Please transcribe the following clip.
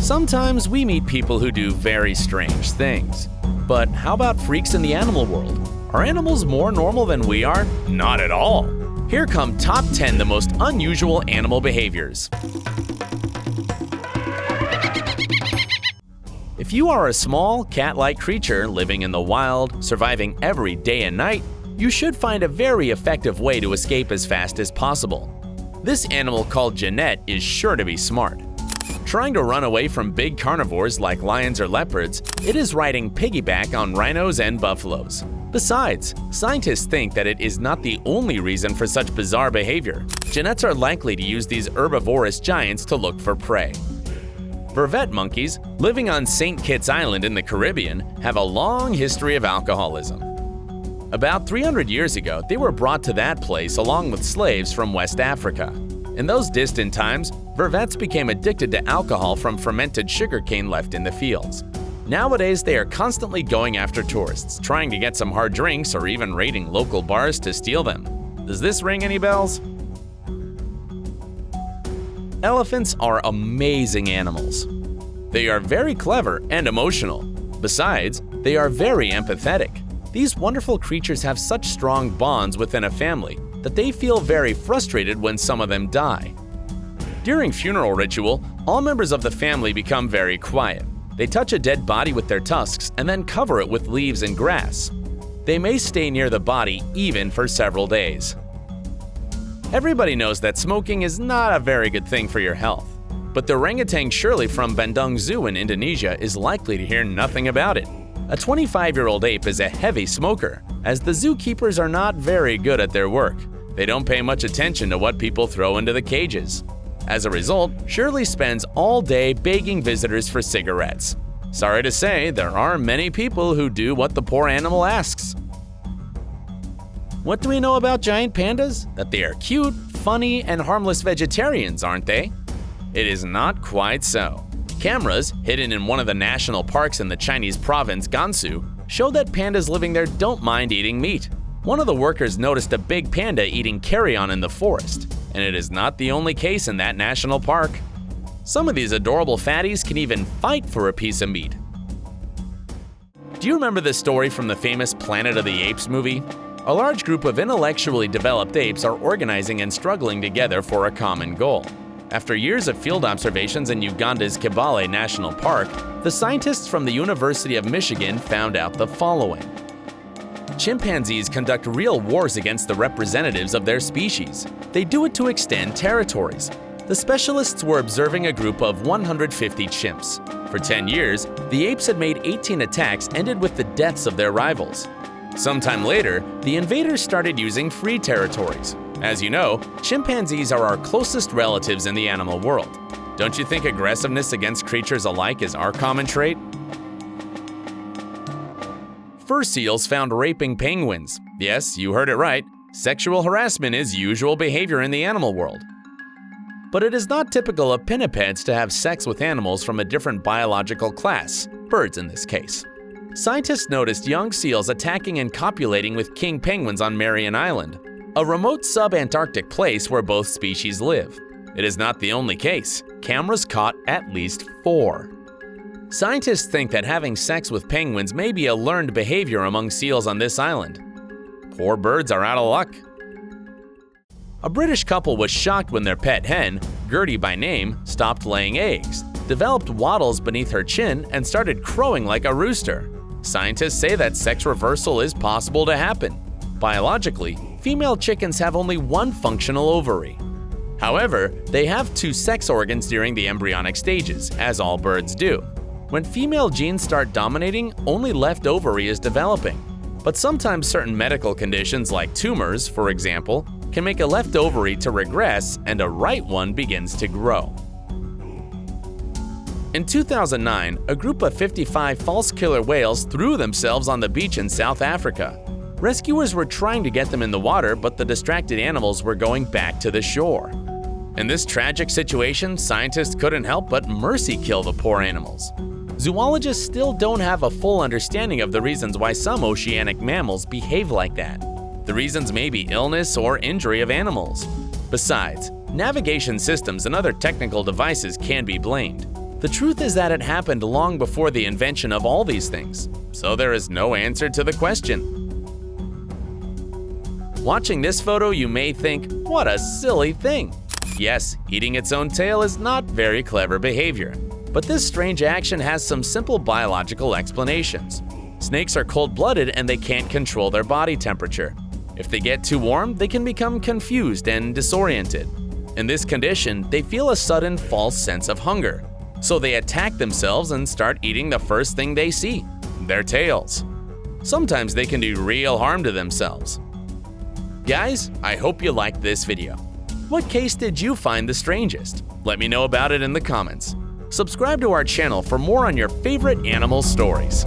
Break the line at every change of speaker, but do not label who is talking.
Sometimes we meet people who do very strange things. But how about freaks in the animal world? Are animals more normal than we are? Not at all. Here come top 10 the most unusual animal behaviors. If you are a small, cat-like creature living in the wild, surviving every day and night, you should find a very effective way to escape as fast as possible. This animal called Jeannette is sure to be smart. Trying to run away from big carnivores like lions or leopards, it is riding piggyback on rhinos and buffaloes. Besides, scientists think that it is not the only reason for such bizarre behavior. Jeannettes are likely to use these herbivorous giants to look for prey. Vervet monkeys, living on St. Kitts Island in the Caribbean, have a long history of alcoholism. About 300 years ago, they were brought to that place along with slaves from West Africa. In those distant times, vervets became addicted to alcohol from fermented sugarcane left in the fields. Nowadays, they are constantly going after tourists, trying to get some hard drinks or even raiding local bars to steal them. Does this ring any bells? Elephants are amazing animals. They are very clever and emotional. Besides, they are very empathetic. These wonderful creatures have such strong bonds within a family that they feel very frustrated when some of them die. During funeral ritual, all members of the family become very quiet. They touch a dead body with their tusks and then cover it with leaves and grass. They may stay near the body even for several days. Everybody knows that smoking is not a very good thing for your health, but the orangutan Shirley from Bandung Zoo in Indonesia is likely to hear nothing about it. A 25-year-old ape is a heavy smoker, as the zookeepers are not very good at their work. They don't pay much attention to what people throw into the cages. As a result, Shirley spends all day begging visitors for cigarettes. Sorry to say, there are many people who do what the poor animal asks. What do we know about giant pandas? That they are cute, funny, and harmless vegetarians, aren't they? It is not quite so. Cameras, hidden in one of the national parks in the Chinese province Gansu, show that pandas living there don't mind eating meat. One of the workers noticed a big panda eating carrion in the forest, and it is not the only case in that national park. Some of these adorable fatties can even fight for a piece of meat. Do you remember this story from the famous Planet of the Apes movie? A large group of intellectually developed apes are organizing and struggling together for a common goal. After years of field observations in Uganda's Kibale National Park, the scientists from the University of Michigan found out the following. Chimpanzees conduct real wars against the representatives of their species. They do it to extend territories. The specialists were observing a group of 150 chimps. For 10 years, the apes had made 18 attacks ended with the deaths of their rivals. Sometime later, the invaders started using free territories. As you know, chimpanzees are our closest relatives in the animal world. Don't you think aggressiveness against creatures alike is our common trait? Fur seals found raping penguins. Yes, you heard it right. Sexual harassment is usual behavior in the animal world. But it is not typical of pinnipeds to have sex with animals from a different biological class, birds in this case. Scientists noticed young seals attacking and copulating with king penguins on Marion Island, a remote sub-Antarctic place where both species live. It is not the only case. Cameras caught at least 4. Scientists think that having sex with penguins may be a learned behavior among seals on this island. Poor birds are out of luck. A British couple was shocked when their pet hen, Gertie by name, stopped laying eggs, developed wattles beneath her chin, and started crowing like a rooster. Scientists say that sex reversal is possible to happen. Biologically, female chickens have only one functional ovary. However, they have 2 sex organs during the embryonic stages, as all birds do. When female genes start dominating, only left ovary is developing. But sometimes certain medical conditions like tumors, for example, can make a left ovary to regress and a right one begins to grow. In 2009, a group of 55 false killer whales threw themselves on the beach in South Africa. Rescuers were trying to get them in the water, but the distracted animals were going back to the shore. In this tragic situation, scientists couldn't help but mercy kill the poor animals. Zoologists still don't have a full understanding of the reasons why some oceanic mammals behave like that. The reasons may be illness or injury of animals. Besides, navigation systems and other technical devices can be blamed. The truth is that it happened long before the invention of all these things, so there is no answer to the question. Watching this photo, you may think, what a silly thing. Yes, eating its own tail is not very clever behavior, but this strange action has some simple biological explanations. Snakes are cold-blooded and they can't control their body temperature. If they get too warm, they can become confused and disoriented. In this condition, they feel a sudden false sense of hunger, so they attack themselves and start eating the first thing they see, their tails. Sometimes they can do real harm to themselves. Guys, I hope you liked this video. What case did you find the strangest? Let me know about it in the comments. Subscribe to our channel for more on your favorite animal stories.